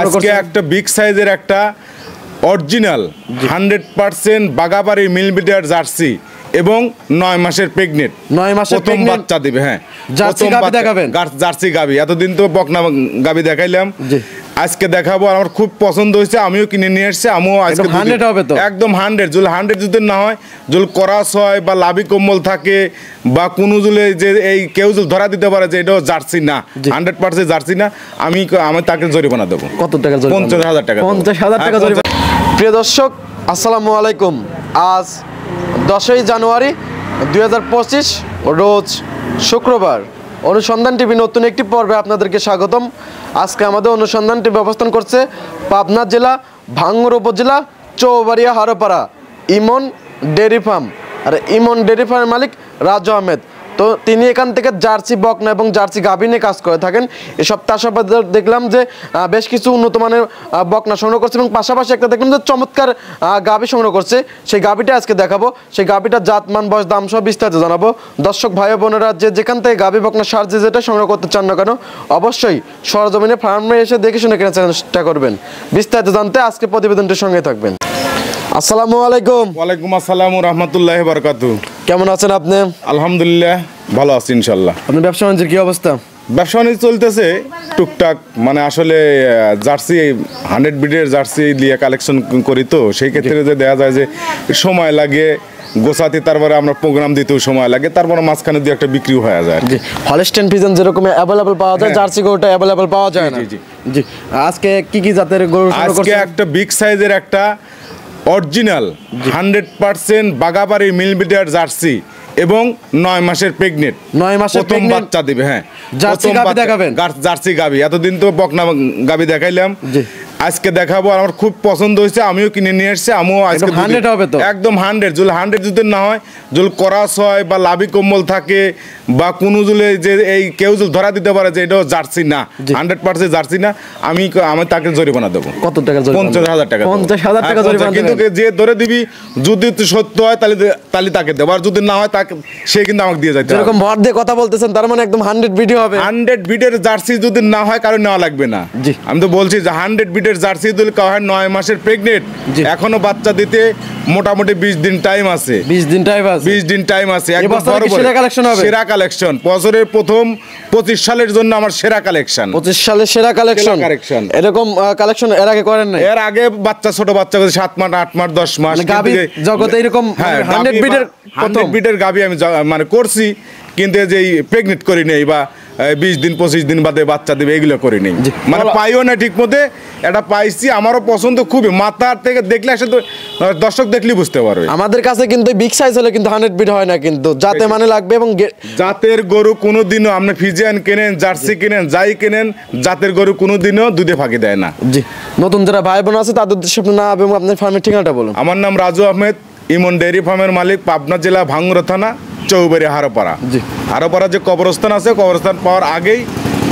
আজকে একটা বিগ সাইজের একটা অরিজিনাল 100% বাগাবাড়ি মিল বিটার জার্সি এবং 9 মাসের প্রেগনেন্ট 9 মাসের প্রথম বাচ্চা দিবে। হ্যাঁ, জার্সি গাবি দেখাবেন? জার্সি গাবি, এতদিন তো বকনা গাবি দেখাইলাম, আজকে দেখাবো। আমার খুব পছন্দ হয়েছে, আমিও কিনে নিয়ে এসেছি। আমিও আজকে 100 হবে তো একদম 100 জুল 100 যদি না হয়, জুল করাস হয় বা লাভি কম্বল থাকে বা কোনো জুলে যে এই কেউ জুল ধরা দিতে পারে যে এটা জার্সি না, 100% জার্সি না, আমি তাকে জরিমানা দেবো। কত টাকা? 50,000 টাকা। 50,000 টাকা জরিমানা। প্রিয় দর্শক, আসসালামু আলাইকুম। আজ 10ই জানুয়ারি 2025 রোজ শুক্রবার। অনুসন্ধান টিভি নতুন একটি পর্বে আপনাদেরকে স্বাগতম। আজকে আমাদের অনুসন্ধান টিভি অবস্থান করছে পাবনা জেলা ভাঙ্গুর উপজেলা চৌবাড়িয়া হারোপাড়া ইমন ডেয়ারি ফার্ম। আর ইমন ডেয়ারি ফার্মের মালিক রাজু আহমেদ। তো তিনি এখান থেকে জার্সি বকনা এবং জার্সি গাভী নিয়ে কাজ করে থাকেন। এই সপ্তাহ দেখলাম যে বেশ কিছু উন্নত মানের বকনা সংগ্রহ করছে এবং পাশাপাশি একটা দেখলাম যে চমৎকার গাভী সংগ্রহ করছে। সেই গাভীটা আজকে দেখাবো। সেই গাভীটার জাত মান বয়স দাম সহ বিস্তারিত জানাবো। দর্শক ভাই বোনেরা যেখান থেকে গাভী বকনা সার যেটা সংগ্রহ করতে চান না কেন, অবশ্যই সরজমিনে ফার্মে এসে দেখে শুনে কেনার চেষ্টা করবেন। বিস্তারিত জানতে আজকে প্রতিবেদনটির সঙ্গে থাকবেন। আসসালামু আলাইকুম। ওয়ালাইকুম আসসালাম ওয়া রাহমাতুল্লাহি ওয়া বারাকাতুহু। কেমন আছেন আপনি? আলহামদুলিল্লাহ ভালো আছি ইনশাআল্লাহ। আপনার ব্যবসা বাণিজ্যের কি অবস্থা? ব্যবসা বাণিজ্য চলতেছে টুকটাক, মানে আসলে জার্সি 100 ব্রিডের জার্সি দিয়ে কালেকশন করি, তো সেই ক্ষেত্রে যে দেখা যায় যে সময় লাগে গোছাতে, তারপরে আমরা প্রোগ্রাম দিতেও সময় লাগে, তারপরে মাঝখানে দিয়ে একটা বিক্রি হয়ে যায়। জি, হলস্টেইন ফ্রিজিয়ান যেরকম অ্যাভেলেবল পাওয়া যায়, জার্সি গরুটা অ্যাভেলেবল পাওয়া যায় না। জি জি। আজকে কি জাতের গরু সংগ্রহ করছেন? আজকে একটা বিগ সাইজের একটা অরিজিনাল 100% বাগাবাড়ি মিল বিটার জার্সি এবং 9 মাসের প্রেগনেন্ট 9 মাসের প্রথম বাচ্চা দিবে। হ্যাঁ, জার্সি গাবি দেখাবেন? জার্সি গাবি, এতদিন তো বকনা গাবি দেখাইলাম, আজকে দেখাবো। আমার খুব পছন্দ হয়েছে, আমিও কিনে নিয়ে এসেছি। আমিও আজকে 100 হবে তো একদম 100 যদি না হয়, জুল করাস হয় বা লাভি কম্বল থাকে বা কোনো জুলে যে এই কেউ জুল ধরা দিতে পারে যে এটা জার্সি না, 100% জার্সি না, আমি তাকে জরিমানা দেবো। কত টাকা? 50,000 টাকা। 50,000 টাকা জরিমানা। কিন্তু যে ধরে দিবি, যদি সত্য হয় তাহলে তাকে দেবো, আর যদি না হয় তাকে সে কিন্তু আমাকে দিয়ে যাইতে হবে। এরকম ভর দিয়ে কথা বলতেছেন, তার মানে একদম 100 ভিডিও হবে। 100 বিটের জার্সি যদি না হয় কারণ নেওয়া লাগবে না। আমি তো বলছি যে 100 বিটের জার্সি যদি কাউ হয় 9 মাসের প্রেগনেন্ট, এখনো বাচ্চা দিতে মোটামুটি 20 দিন টাইম আছে। 20 দিন টাইম আছে। 20 দিন টাইম আছে। একদম সেরা কালেকশন হবে। সেরা কালেকশন বছরের প্রথম 25 সালের জন্য আমার সেরা কালেকশন। 25 সালের সেরা কালেকশন। এরকম কালেকশন এর আগে করেন না? এর আগে ছোট বাচ্চা 7 মাস 8 মাস 10 মাস গাবি জগতে এরকম 100 বিটের 100 বিটের গাবি আমি মানে করছি, কিন্তু যে প্রেগনেন্ট করি নেই বা 20 দিন 25 দিন বাদে বাচ্চা দেবে এগুলো করি নেই, মানে পাইও না ঠিক মতে। এটা পাইছি, আমারও পছন্দ খুবই। মাথার থেকে দেখলে আসলে দর্শক দেখলেই বুঝতে পারবে। আমাদের কাছে কিন্তু বিগ সাইজ হলে কিন্তু 100 বিট হয় না, কিন্তু জাতে মানে লাগবে। এবং জাতের গরু কোনোদিনও আপনি ফিজিয়ান কেনেন, জার্সি কেনেন, যাই কেনেন, জাতের গরু কোনোদিনও দুধে ফাঁকি দেয় না। জি, নতুন যারা ভাই বোন আছে তাদের উদ্দেশ্যে আপনার নাম এবং আপনার ফার্মের ঠিকানাটা বলুন। আমার নাম রাজু আহমেদ, ইমন ডেয়ারি ফার্মের মালিক, পাবনা জেলা ভাঙ্গুরা থানা, চৌবাড়ি হারোপাড়া। হারোপাড়া যে কবরস্থান আছে, কবরস্থান পাওয়ার আগেই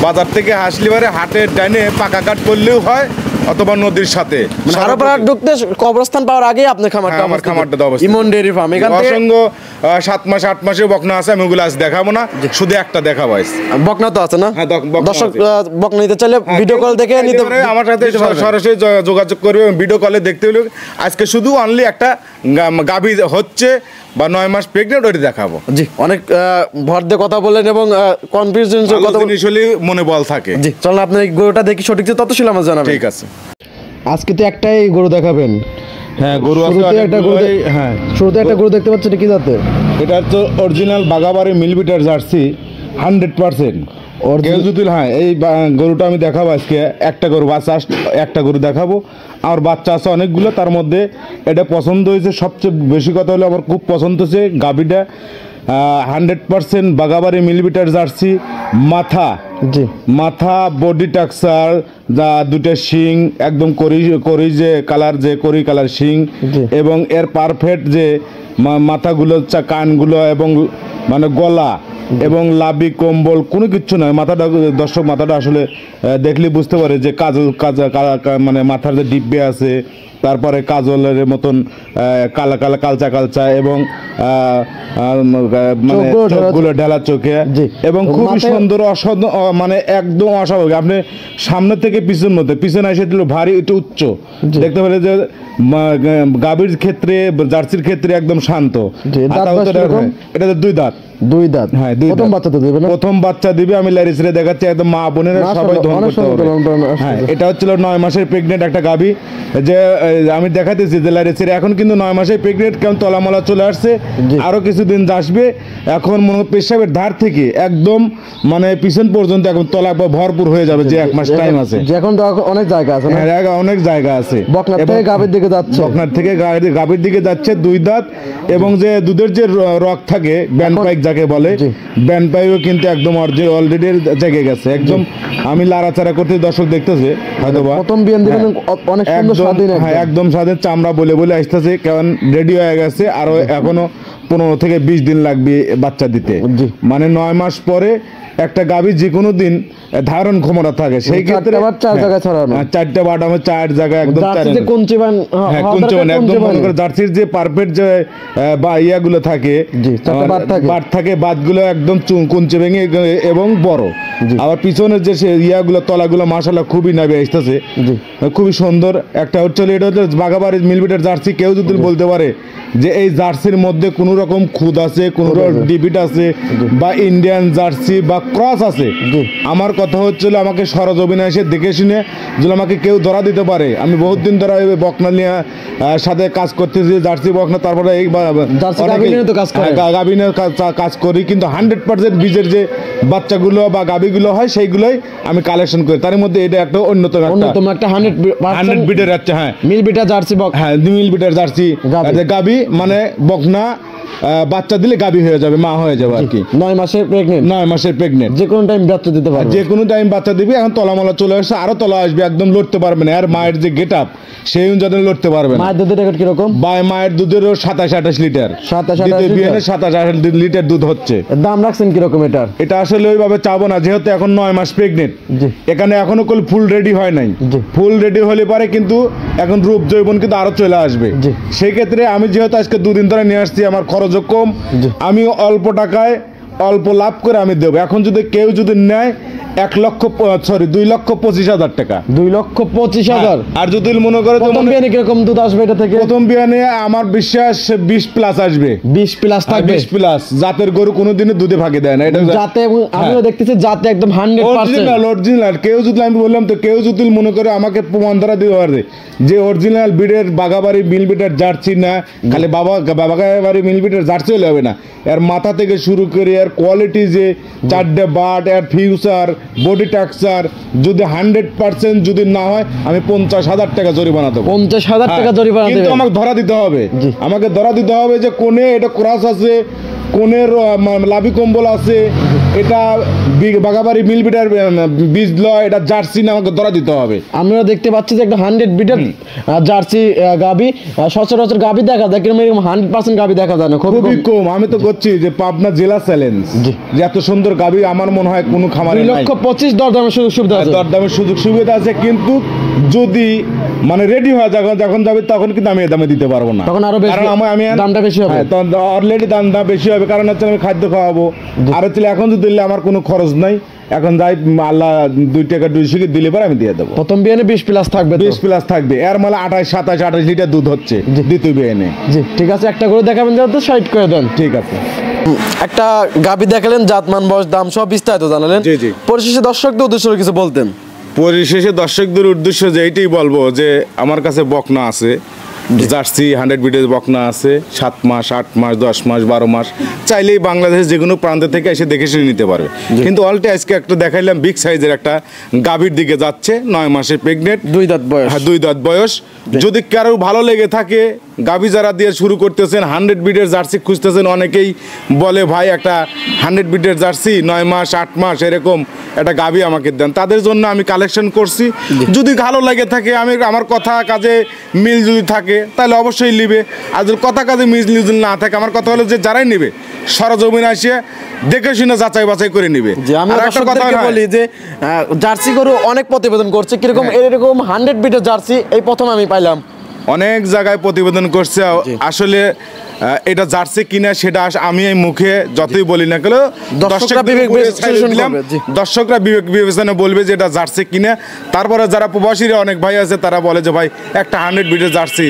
বাজার থেকে হাসলিবারে হাটের ডাইনে পাকা কাট করলেও হয়, অথবা নদীর সাথে। হারোপাড়া ঢুকতে কবরস্থান পাওয়ার আগেই আপনার খামারটা, আমার খামারটা দাও ইমন ডেয়ারি ফার্ম। এখান থেকে অসংখ্য 7 মাস 8 মাসে বকনা আছে, আমি ওগুলো আজ দেখাবো না, শুধু একটা দেখাবো। বকনা তো আছে না? দর্শক বকনা নিতে চাইলে ভিডিও কল দেখে নিতে পারে, আমার সাথে সরাসরি যোগাযোগ করবে। ভিডিও কলে দেখতে হলে আজকে শুধু অনলি একটা গাভী হচ্ছে বা 9 মাস প্রেগনেন্ট, ওইটা দেখাবো। জি, অনেক ভর দিয়ে কথা বলেন এবং কনফিউশন কথা আসলে মনে বল থাকে। জি, চলুন আপনার এই গরুটা দেখি, সঠিক যে তত ছিল আমার জানাবেন। ঠিক আছে। আজকে তো একটাই গরু দেখাবেন। হ্যাঁ, গরু আছে একটা গরু। হ্যাঁ, শুরুতে একটা গরু দেখতে পাচ্ছেন, কি জাতের? এটা তো অরিজিনাল বাগাবাড়ি মিল বিটার জার্সি 100%। হ্যাঁ, এই গরুটা আমি দেখাবো আজকে। একটা গরু বাচ্চা, একটা গরু দেখাবো। আর বাচ্চা আছে অনেকগুলো, তার মধ্যে এটা পছন্দ হয়েছে। সবচেয়ে বেশি কথা হলো আমার খুব পছন্দ হয়েছে গাভীটা 100% বাগাবাড়ি মিল বিটার জার্সি। মাথা বডি টাক্সার, দুটো শিং একদম করি যে কালার, যে করি কালার শিং, এবং এর পারফেক্ট যে মাথাগুলো, কানগুলো এবং মানে গলা এবং লাভি কম্বল কোনো কিচ্ছু নয়। মাথাটা দর্শক মাথাটা আসলে দেখলে বুঝতে পারে যে মানে মাথার যে ডিব্বে আছে, তারপরে কাজলের মতন কালা কালা কালচা কালচা এবং মানে চোখগুলো ঢেলা চোখে এবং খুবই সুন্দর মানে একদম অস্বাভাবিক। আপনি সামনে থেকে পিছন মধ্যে পিছনে এসে দিল ভারী একটু উচ্চ দেখতে পেলে যে গাভীর ক্ষেত্রে জার্সির ক্ষেত্রে একদম শান্ত। এটা দুই দাঁত। দুই দাঁত, হ্যাঁ প্রথম বাচ্চা তো দিবে না? প্রথম বাচ্চা দিবে। আমি লারিসরে দেখাচ্ছি একদম মা বোনেরা সবাই ধন করতে পারবে। হ্যাঁ, এটা হচ্ছিল 9 মাসের প্রেগনেন্ট একটা গাভী, যে আমি দেখাতেছি যে লারিসরে এখন কিন্তু 9 মাসের প্রেগনেন্ট, কেমন তলামলা চলে আসছে, আরো কিছুদিন আসবে। এখন মনে পেশাবের ধার থেকে একদম মানে পিছন পর্যন্ত এখন তলা ভরপুর হয়ে যাবে, যে 1 মাস টাইম আছে। এখন তো অনেক জায়গা আছে, অনেক জায়গা আছে। বকনার থেকে গাভীর দিকে যাচ্ছে, বকনার থেকে গাভীর দিকে যাচ্ছে, দুই দাঁত। এবং যে দুধের যে রক থাকে ব্যান্ড পাইক যাকে বলে, ব্যান্ড পাইপও কিন্তু একদম অলরেডি জেগে গেছে একদম। আমি লাড়াচাড়া করতে দর্শক দেখতেছে হয়তো বা প্রথম বিয়ান দিবেন, অনেক সুন্দর স্বাধীন। হ্যাঁ, একদম স্বাধীন, চামড়া বলে বলে আসতেছে, কারণ রেডি হয়ে গেছে। আরো এখনো 15 থেকে 20 দিন লাগবে বাচ্চা দিতে। মানে 9 মাস পরে একটা গাভী যে কোনো দিন ধারণ ক্ষমতা থাকে, সেই ক্ষেত্রে 4টা বাট আমার 4 জায়গায় একদম জার্সির যে পারফেক্ট যে বা ইয়াগুলো থাকে বাট থাকে, বাটগুলো একদম কুঞ্চে ভেঙে এবং বড়। আবার পিছনের যে ইয়াগুলো তলাগুলো মাশাআল্লাহ খুবই নাবে আসতেছে, খুবই সুন্দর। একটা হচ্ছে এটা হচ্ছে বাঘাবাড়ির মিলবিটার জার্সি। কেউ যদি বলতে পারে যে এই জার্সির মধ্যে কোনো রকম খুদ আছে, কোনো ডিবিট আছে বা ইন্ডিয়ান জার্সি বা ক্রস আছে, আমার কথা হচ্ছিল আমাকে সরজমিনে এসে দেখে শুনে যদি আমাকে কেউ ধরা দিতে পারে। আমি বহুত দিন ধরে বকনা নিয়ে সাথে কাজ করতেছি, জার্সি বকনা, তারপরে এই গাভিনের কাজ করি, কিন্তু 100% বীজের যে বাচ্চাগুলো বা গাভিগুলো হয় সেইগুলোই আমি কালেকশন করি। তার মধ্যে এটা একটা অন্যতম একটা 100 বিটের আছে। হ্যাঁ, মিল বিটার জার্সি বক, হ্যাঁ মিল বিটার জার্সি গাভি, মানে বকনা বাচ্চা দিলে গাভী হয়ে যাবে, মা হয়ে যাবে আর কি। 9 মাসের প্রেগনেন্ট, যে কোনো টাইম বাচ্চা দিতে পারবে, যে কোনো টাইম বাচ্চা দিবে। এখন তলামলা চলে আসছে, আরো তলা আসবে, একদম লড়তে পারবে না। আর মায়ের যে গেট আপ সেই অনুযায়ী লড়তে পারবে না। মায়ের দুধের রেকর্ড কিরকম? মায়ের দুধেরও 27-28 লিটার, 27-28 লিটার দুধ হচ্ছে। দাম রাখছেন কিরকম এটার? এটা আসলে ওইভাবে চাবো না, যেহেতু এখন 9 মাস প্রেগনেন্ট, এখানে এখনো ফুল রেডি হয় নাই। ফুল রেডি হলে পারে কিন্তু এখন রূপ জৈবন কিন্তু আরো চলে আসবে। সেই ক্ষেত্রে আমি যেহেতু আজকে 2 দিন ধরে নিয়ে আসছি, আমার খরচ কম, আমি অল্প টাকায় অল্প লাভ করে আমি দেবো। এখন যদি কেউ যদি নেয় 2,25,000 টাকা, 2,25,000। আর যদি মনে করে প্রথম বিয়ানে কিরকম দুধ আসবে এটা থেকে? প্রথম বিয়ানে আমার বিশ্বাস 20 প্লাস আসবে, 20 প্লাস থাকবে। 20 প্লাস। জাতের গরু কোনোদিনও দুধে ভাগে দেয় না, এটা জাতে। আমিও দেখতেছি জাতে একদম 100% অরিজিনাল। কেউ যদি, আমি বললাম তো, কেউ যদি মনে করে আমাকে প্রমাণ দ্বারা দিতে পারে যে অরিজিনাল বিডের বাঘাবাড়ি মিল বিডের জার্সি না, খালি বাঘাবাড়ি মিল বিডের জার্সি হলে হবে না, এর মাথা থেকে শুরু করে এর কোয়ালিটি, যে 4টে বাট, এর ফিউচার, বডি টেক্সচার যদি 100% যদি না হয়, আমি 50,000 টাকা জরিমানা দেবো। 50,000 টাকা জরিমানা দেব, কিন্তু আমাকে ধরা দিতে হবে। আমাকে ধরা দিতে হবে যে কোনে এটা ক্রস আছে, কোনের লাভি কম্বল আছে, এটা বাঘাবাড়ি মিল বিটার বীজ লয়, এটা জার্সি না, আমাকে ধরা দিতে হবে। আমরা দেখতে পাচ্ছি যে একটা 100 বিটার জার্সি গাবি, সচরাচর গাবি দেখা যায়, কিন্তু এরকম 100% গাবি দেখা যায় না, খুবই কম। আমি তো করছি যে পাবনা জেলা চ্যালেঞ্জ, যে এত সুন্দর গাবি আমার মনে হয় কোনো খামারে নাই। 2,25,000 দরদামের সুযোগ সুবিধা আছে, দরদামের সুযোগ সুবিধা আছে, কিন্তু যদি মানে রেডি হয় যখন যাবে তখন কিন্তু আমি দামে দিতে পারবো না, তখন আরো বেশি, কারণ আমি দামটা বেশি হবে। অলরেডি দামটা বেশি হবে, কারণ হচ্ছে আমি খাদ্য খাওয়াবো। আর হচ্ছে এখন যদি দিলে আমার কোনো খরচ নাই, এখন যাই আল্লাহ 2 টাকা 200 দিলে পরে আমি দিয়ে দেবো। প্রথম বিয়ানে 20 প্লাস থাকবে, 20 প্লাস থাকবে। এর মানে 28-27-28 লিটার দুধ হচ্ছে দ্বিতীয় বিয়ানে। জি ঠিক আছে, একটা করে দেখাবেন, যেহেতু সাইড করে দেন। ঠিক আছে। একটা গাভী দেখালেন, জাতমান, বয়স, দাম সব বিস্তারিত জানালেন। জি জি। পরিশেষে দর্শকদের উদ্দেশ্যে কিছু বলতেন? পরিশেষে দর্শকদের উদ্দেশ্য যে এইটাই বলবো যে আমার কাছে বকনা আছে, জার্সি 100 বিটের বকনা আছে, 7 মাস, 8 মাস, 10 মাস, 12 মাস, চাইলেই বাংলাদেশ যে কোনো প্রান্ত থেকে এসে দেখে শুনে নিতে পারবে। কিন্তু অলরেডি আজকে একটা দেখাইলাম বিগ সাইজের একটা গাভীর দিকে যাচ্ছে, 9 মাসের প্রেগনেন্ট, 2 দাঁত বয়স। হ্যাঁ, 2 দাঁত বয়স। যদি কারো ভালো লেগে থাকে গাভী যারা দিয়ে শুরু করতেছেন 100 বিটের জার্সি খুঁজতেছেন, অনেকেই বলে ভাই একটা 100 বিটের জার্সি 9 মাস 8 মাস এরকম একটা গাভী আমাকে দেন, তাদের জন্য আমি কালেকশন করছি। যদি ভালো লাগে থাকে, আমি আমার কথা কাজে মিল যদি থাকে তাহলে অবশ্যই নিবে, আর যদি কথা কাজে মিল যদি না থাকে, আমার কথা হলো যে যারাই নেবে সরজমিনে আসে দেখে শুনে যাচাই বাছাই করে নিবে। যে আমি আর একটা কথা দর্শকদেরকে বলি যে জার্সি গরু অনেক প্রতিবেদন করছে, কিরকম এরকম 100 বিটের জার্সি এই প্রথম আমি পাইলাম। অনেক জায়গায় প্রতিবেদন করছে, আসলে এটা জার্সি কিনা সেটা আমি এই মুখে যতই বলি না কেন দর্শকরা বিবেক বিশ্লেষণ করবে, জি। দর্শকরা বিবেক বিবেচনা বলবে যে এটা জার্সি কিনা। তারপরে যারা প্রবাসীরা অনেক ভাই আছে তারা বলে যে ভাই একটা 100 বিটের জার্সি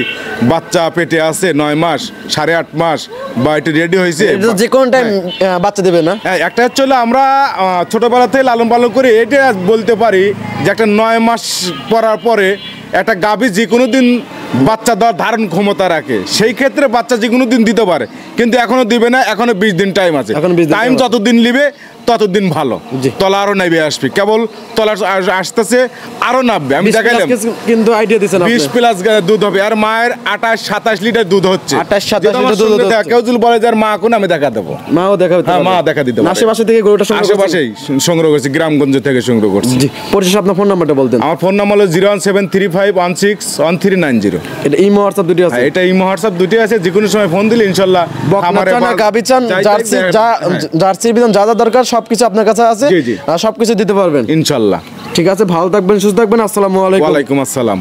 বাচ্চা পেটে আছে 9 মাস 8.5 মাস বা এটা রেডি হয়েছে, এটা যে কোনো টাইম বাচ্চা দেবে না। হ্যাঁ, একটা হচ্ছে হলো আমরা ছোটবেলা থেকে লালন পালন করে এটা বলতে পারি যে একটা 9 মাস পরার পরে একটা গাভী যে কোনো দিন বাচ্চা দেওয়ার ধারণ ক্ষমতা রাখে, সেই ক্ষেত্রে বাচ্চা যে কোনো দিন দিতে পারে, কিন্তু এখনো দিবে না, এখনো 20 দিন টাইম আছে। এখনো 20 দিন টাইম যতদিন নিবে ততদিন ভালো, জি। তলা আরো নামবে আসবে, কেবল তলা আসতেছে আরো নামবে। আমি 20 দেখাইলাম plus কিন্তু আইডিয়া দিছেন আপনি। 20 প্লাস দুধ হবে, আর মায়ের 28-27 লিটার দুধ হচ্ছে। 28-27 যেটা আমার লিটার দুধ সঙ্গে হচ্ছে। কেউ যদি বলে যে আর মা কোন, আমি দেখা দেবো। মাও দেখা দিতে হ্যাঁ, পারবে। মা দেখা দিতে পারে। আশেপাশে থেকে গরুটা সংগ্রহ করছেন? আশেপাশেই সংগ্রহ করছি, গ্রামগঞ্জ থেকে সংগ্রহ করছি। জি, পরিশেষে আপনার ফোন নাম্বারটা বলতেন। আমার ফোন নাম্বার হলো 01735161390। এটা ইমো হোয়াটসঅ্যাপ দুটি আছে। এটা ইমো হোয়াটসঅ্যাপ দুটি আছে, যে কোনো সময় ফোন দিলে ইনশাল্লাহ বকনা চান আর গাভী চান, জার্সি জার্সির বিধান যা যা দরকার সবকিছু আপনার কাছে আছে, জি, জি। আর সবকিছু দিতে পারবেন ইনশাল্লাহ। ঠিক আছে, ভালো থাকবেন, সুস্থ থাকবেন। আসসালামু আলাইকুম। ওয়ালাইকুম আসসালাম।